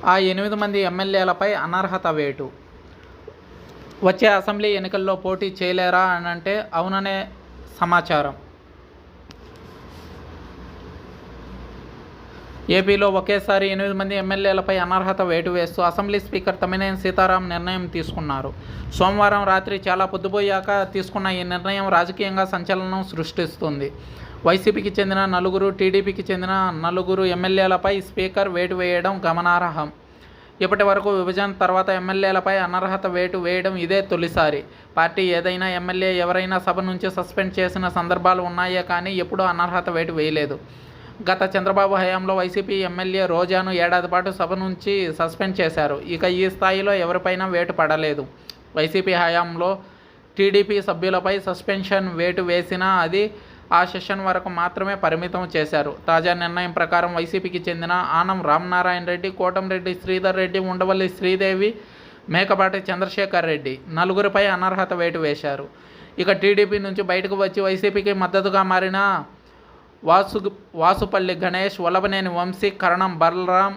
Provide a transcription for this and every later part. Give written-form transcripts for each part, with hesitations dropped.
ఆ 8 మంది ఎమ్మెల్యేలపై అనర్హత వేటు. వచ్చే అసెంబ్లీ ఎన్నికల్లో పోటీ చేయలేరా అనంటే అవుననే సమాచారం. ఏపీలో ఒకేసారి 8 మంది ఎమ్మెల్యేలపై అనర్హత వేటు వేస్తూ అసెంబ్లీ స్పీకర్ తమ్మినేని సీతారాం నిర్ణయం తీసుకున్నారు. సోమవారం రాత్రి చాలా పొద్దుపోయాక తీసుకున్న ఈ నిర్ణయం రాజకీయంగా సంచలనం సృష్టిస్తుంది. వైసీపీకి చెందిన 4, టీడీపీకి చెందిన 4 ఎమ్మెల్యేలపై స్పీకర్ వేటు వేయడం గమనార్హం. ఇప్పటి వరకు విభజన తర్వాత ఎమ్మెల్యేలపై అనర్హత వేటు వేయడం ఇదే తొలిసారి. పార్టీ ఏదైనా ఎమ్మెల్యే ఎవరైనా సభ నుంచి సస్పెండ్ చేసిన సందర్భాలు ఉన్నాయే కానీ ఎప్పుడూ అనర్హత వేటు వేయలేదు. గత చంద్రబాబు హయాంలో వైసీపీ ఎమ్మెల్యే రోజాను ఏడాది పాటు సభ నుంచి సస్పెండ్ చేశారు. ఇక ఈ స్థాయిలో ఎవరిపైనా వేటు పడలేదు. వైసీపీ హయాంలో టీడీపీ సభ్యులపై సస్పెన్షన్ వేటు వేసినా అది ఆ సెషన్ వరకు మాత్రమే పరిమితం చేశారు. తాజా నిర్ణయం ప్రకారం వైసీపీకి చెందిన ఆనం రామనారాయణ రెడ్డి, కోటంరెడ్డి శ్రీధర్ రెడ్డి, ఉండవల్లి శ్రీదేవి, మేకపాటి చంద్రశేఖర్ రెడ్డి 4 అనర్హత వేటు వేశారు. ఇక టీడీపీ నుంచి బయటకు వచ్చి వైసీపీకి మద్దతుగా మారిన వాసుపల్లి గణేష్, వల్లభనేని వంశీ, కరణం బలరాం,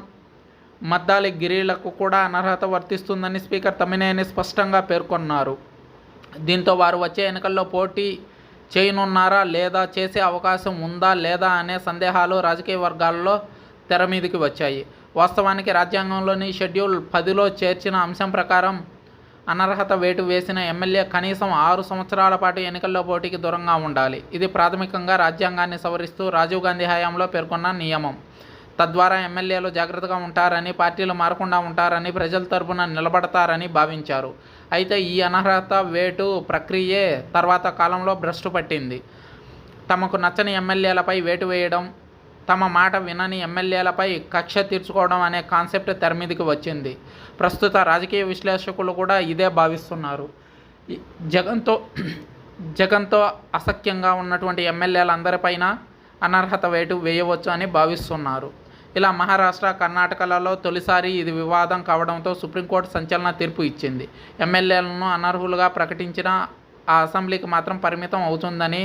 మద్దాలి గిరిలకు కూడా అనర్హత వర్తిస్తుందని స్పీకర్ తమ్మినేని స్పష్టంగా పేర్కొన్నారు. దీంతో వారు వచ్చే ఎన్నికల్లో పోటీ చేయనున్నారా లేదా, చేసే అవకాశం ఉందా లేదా అనే సందేహాలు రాజకీయ వర్గాల్లో తెరమీదికి వచ్చాయి. వాస్తవానికి రాజ్యాంగంలోని షెడ్యూల్ 10లో చేర్చిన అంశం ప్రకారం అనర్హత వేటు వేసిన ఎమ్మెల్యే కనీసం 6 సంవత్సరాల పాటు ఎన్నికల్లో పోటీకి దూరంగా ఉండాలి. ఇది ప్రాథమికంగా రాజ్యాంగాన్ని సవరిస్తూ రాజీవ్ గాంధీ హయాంలో పేర్కొన్న నియమం. తద్వారా ఎమ్మెల్యేలు జాగ్రత్తగా ఉంటారని, పార్టీలు మారకుండా ఉంటారని, ప్రజల తరపున నిలబడతారని భావించారు. అయితే ఈ అనర్హత వేటు ప్రక్రియే తర్వాత కాలంలో భ్రష్టు పట్టింది. తమకు నచ్చని ఎమ్మెల్యేలపై వేటు వేయడం, తమ మాట వినని ఎమ్మెల్యేలపై కక్ష తీర్చుకోవడం అనే కాన్సెప్ట్ తెరమీదికి వచ్చింది. ప్రస్తుత రాజకీయ విశ్లేషకులు కూడా ఇదే భావిస్తున్నారు. జగన్తో అసఖ్యంగా ఉన్నటువంటి ఎమ్మెల్యేలందరిపైన అనర్హత వేటు వేయవచ్చు అని భావిస్తున్నారు. ఇలా మహారాష్ట్ర, కర్ణాటకలలో తొలిసారి ఇది వివాదం కావడంతో సుప్రీంకోర్టు సంచలన తీర్పు ఇచ్చింది. ఎమ్మెల్యేలను అనర్హులుగా ప్రకటించిన ఆ అసెంబ్లీకి మాత్రం పరిమితం అవుతుందని,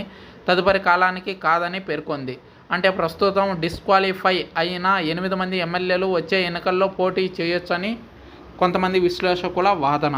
తదుపరి కాలానికి కాదని పేర్కొంది. అంటే ప్రస్తుతం డిస్క్వాలిఫై అయిన 8 మంది ఎమ్మెల్యేలు వచ్చే ఎన్నికల్లో పోటీ చేయొచ్చని కొంతమంది విశ్లేషకుల వాదన.